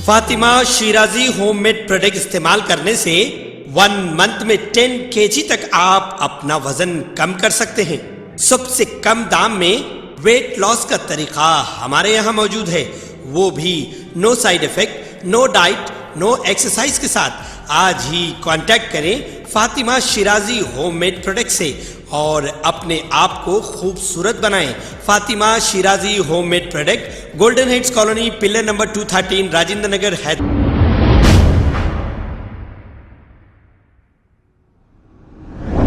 Fatima Shirazi homemade product इस्तेमाल करने से 1 मंथ में 10 kg तक आप अपना वजन कम कर सकते हैं। सबसे कम दाम में वेट लॉस का तरीका हमारे यहाँ मौजूद है, वो भी no side effect, no diet, no exercise के साथ। आज ही कांटेक्ट करें फातिमा शिराजी होममेड प्रोडक्ट से और अपने आप को खूबसूरत बनाएं। Fatima Shirazi homemade product, golden heads colony, pillar number 213, Rajendra Nagar, Hyderabad.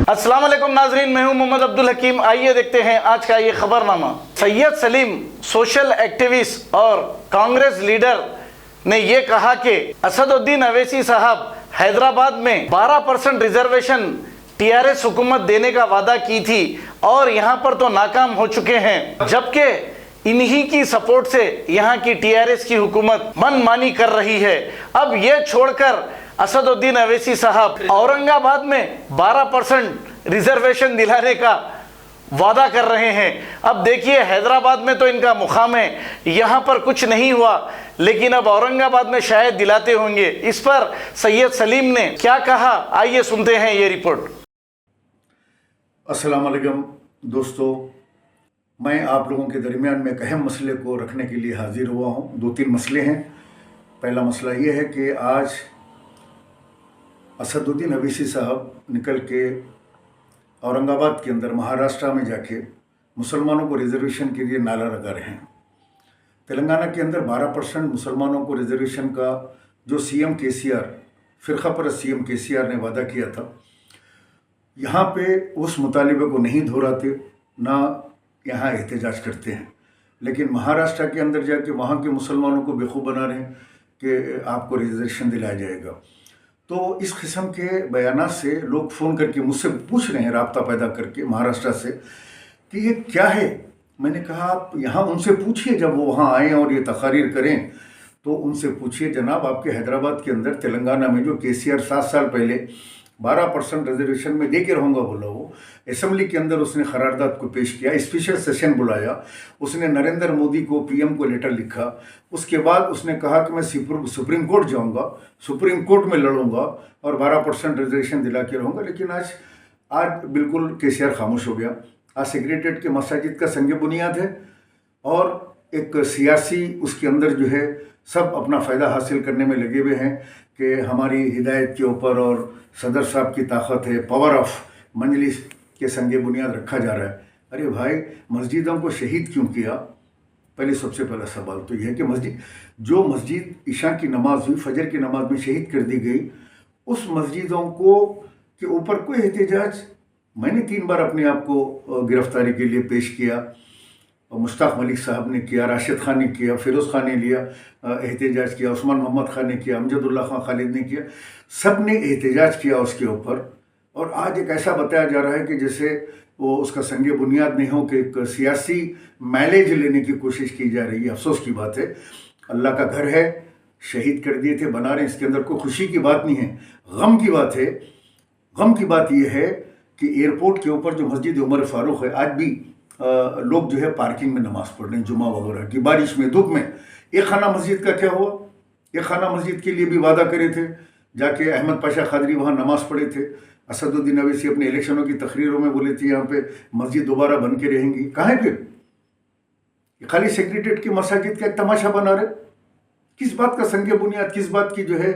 अस्सलाम वालेकुम नाजरीन, मैं हूं मोहम्मद अब्दुल हकीम। आइए देखते हैं आज का ये खबरनामा। सैयद सलीम, सोशल एक्टिविस्ट और कांग्रेस लीडर, ने ये कहा कि असदुद्दीन अवैसी साहब हैदराबाद में 12% रिजर्वेशन टीआरएस हुकूमत देने का वादा की थी और यहाँ पर तो नाकाम हो चुके हैं, जबकि इन्हीं की सपोर्ट से यहाँ की टीआरएस की हुकूमत मनमानी कर रही है। अब ये छोड़कर असदुद्दीन अवैसी साहब औरंगाबाद में 12% रिजर्वेशन दिलाने का वादा कर रहे हैं। अब देखिए, हैदराबाद में तो इनका मुकाम है, यहाँ पर कुछ नहीं हुआ, लेकिन अब औरंगाबाद में शायद दिलाते होंगे। इस पर सैयद सलीम ने क्या कहा, आइए सुनते हैं ये रिपोर्ट। अस्सलाम वालेकुम दोस्तों, मैं आप लोगों के दरमियान में एक अहम मसले को रखने के लिए हाजिर हुआ हूँ। 2-3 मसले हैं। पहला मसला ये है कि आज असदुद्दीन अवैसी साहब निकल के औरंगाबाद के अंदर महाराष्ट्र में जाके मुसलमानों को रिजर्वेशन के लिए नारा लगा रहे हैं। तेलंगाना के अंदर 12% मुसलमानों को रिजर्वेशन का जो सीएम केसीआर, फ़िरक़ा परस्त सीएम केसीआर ने वादा किया था, यहाँ पे उस मुतालिबे को नहीं दोहराते, ना यहाँ एहतजाज करते हैं, लेकिन महाराष्ट्र के अंदर जाके वहाँ के मुसलमानों को बेवकूफ़ बना रहे हैं कि आपको रिजर्वेशन दिलाया जाएगा। तो इस किस्म के बयानात से लोग फ़ोन करके मुझसे पूछ रहे हैं, राब्ता पैदा करके महाराष्ट्र से, कि ये क्या है। मैंने कहा आप यहाँ उनसे पूछिए, जब वो वहाँ आएँ और ये तकारीर करें तो उनसे पूछिए, जनाब आपके हैदराबाद के अंदर, तेलंगाना में जो केसीआर 7 साल पहले 12% रिजर्वेशन में दे के रहूँगा बोला, वो असम्बली के अंदर उसने करारदाद को पेश किया, स्पेशल सेशन बुलाया, उसने नरेंद्र मोदी को, पीएम को लेटर लिखा। उसके बाद उसने कहा कि मैं सुप्रीम कोर्ट जाऊंगा, सुप्रीम कोर्ट में लड़ूंगा और 12% रिजर्वेशन दिला के रहूँगा। लेकिन आज बिल्कुल केसीआर खामोश हो गया। आज सेक्रेटरीट के मसाजिद का संग बुनियाद है और एक सियासी उसके अंदर जो है सब अपना फ़ायदा हासिल करने में लगे हुए हैं कि हमारी हिदायत के ऊपर और सदर साहब की ताकत है, पावर ऑफ मजलिस के संग बुनियाद रखा जा रहा है। अरे भाई, मस्जिदों को शहीद क्यों किया? पहले सबसे पहला सवाल तो यह है कि जो मस्जिद ईशा की नमाज हुई, फजर की नमाज में शहीद कर दी गई, उस मस्जिदों को के ऊपर कोई एहतजाज, मैंने 3 बार अपने आप को गिरफ्तारी के लिए पेश किया, मुश्ताक मलिक साहब ने किया, राशिद खान ने किया, फिरोज़ खान ने लिया एहतजाज किया, उस्मान मोहम्मद खान ने किया, अमजदुल्ला खान खालिद ने किया, सब ने एहतजाज किया उसके ऊपर। और आज एक ऐसा बताया जा रहा है कि जैसे वो उसका संग बुनियाद नहीं हो, कि एक सियासी माइलेज लेने की कोशिश की जा रही है। अफसोस की बात है, अल्लाह का घर है, शहीद कर दिए थे, बना रहे हैं, इसके अंदर कोई खुशी की बात नहीं है, गम की बात है। गम की बात यह है कि एयरपोर्ट के ऊपर जो मस्जिद उमर फारूक है, आज भी लोग जो है पार्किंग में नमाज़ पढ़ रहे हैं, जुमा वगैरह की, बारिश में, धूप में। एक खाना मस्जिद का क्या हुआ? एक खाना मस्जिद के लिए भी वादा करे थे, जाके अहमद पाशा खादरी वहाँ नमाज़ पढ़े थे। असदुद्दीन अवैसी अपने इलेक्शनों की तकरीरों में बोले थे यहाँ पे मस्जिद दोबारा बन के रहेंगी। कहाँ है फिर? खाली सेक्रेटरीट की मसाजिद का एक तमाशा बना रहे। किस बात का संग बुनियाद, किस बात की जो है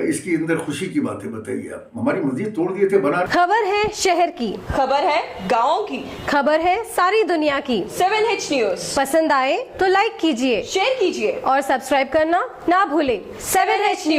इसकी अंदर खुशी की बात है, बताइए आप। हमारी मस्जिद तोड़ दिए थे, बना। खबर है शहर की, खबर है गाँव की, खबर है सारी दुनिया की। 7H न्यूज पसंद आए तो लाइक कीजिए, शेयर कीजिए और सब्सक्राइब करना ना भूले। 7H news.